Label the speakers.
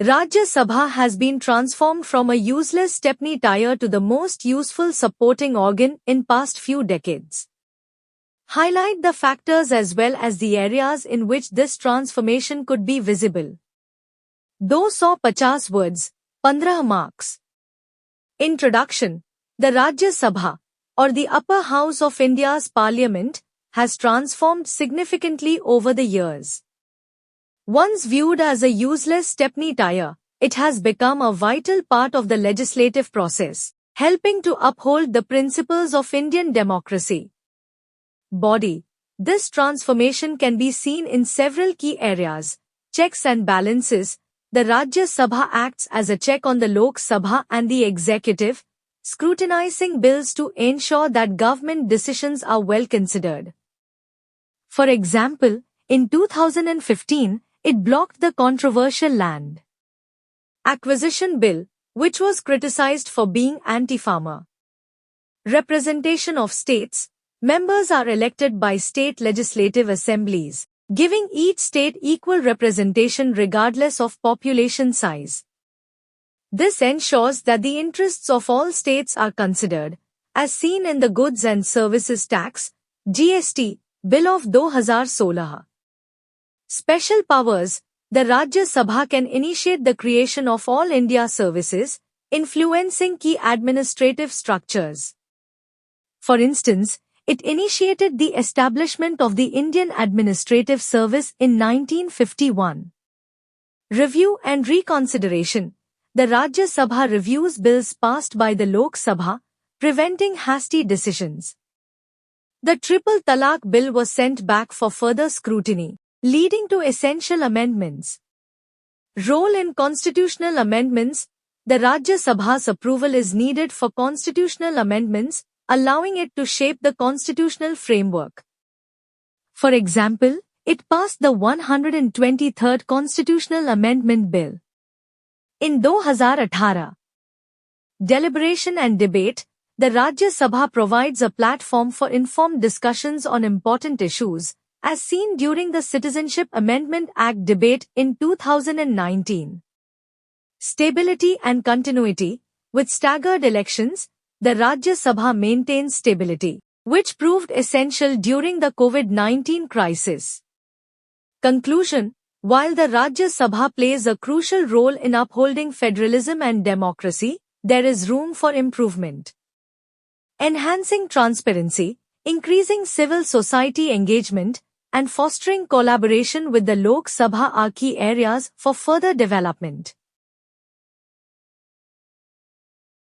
Speaker 1: Rajya Sabha has been transformed from a useless stepney tire to the most useful supporting organ in past few decades. Highlight the factors as well as the areas in which this transformation could be visible. 250 words, 15 marks. Introduction. The Rajya Sabha, or the upper house of India's parliament, has transformed significantly over the years. Once viewed as a useless stepney tire, it has become a vital part of the legislative process, helping to uphold the principles of Indian democracy. Body. This transformation can be seen in several key areas. Checks and balances. The Rajya Sabha acts as a check on the Lok Sabha and the executive, scrutinizing bills to ensure that government decisions are well considered. For example, in 2015, it blocked the controversial land acquisition bill, which was criticized for being anti-farmer. Representation of states. Members are elected by state legislative assemblies, giving each state equal representation regardless of population size. This ensures that the interests of all states are considered, as seen in the Goods and Services Tax (GST) Bill of 2016. Special powers. The Rajya Sabha can initiate the creation of All India services, influencing key administrative structures. For instance, it initiated the establishment of the Indian Administrative Service in 1951. Review and reconsideration. The Rajya Sabha reviews bills passed by the Lok Sabha, preventing hasty decisions. The Triple Talaq Bill was sent back for further scrutiny, leading to essential amendments. Role in constitutional amendments. The Rajya Sabha's approval is needed for constitutional amendments, allowing it to shape the constitutional framework. For example, it passed the 123rd Constitutional Amendment Bill. In 2018, deliberation and debate. The Rajya Sabha provides a platform for informed discussions on important issues, as seen during the Citizenship Amendment Act debate in 2019. Stability and continuity. With staggered elections, the Rajya Sabha maintains stability, which proved essential during the COVID-19 crisis. Conclusion. While the Rajya Sabha plays a crucial role in upholding federalism and democracy, there is room for improvement. Enhancing transparency, increasing civil society engagement, and fostering collaboration with the Lok Sabha are key areas for further development.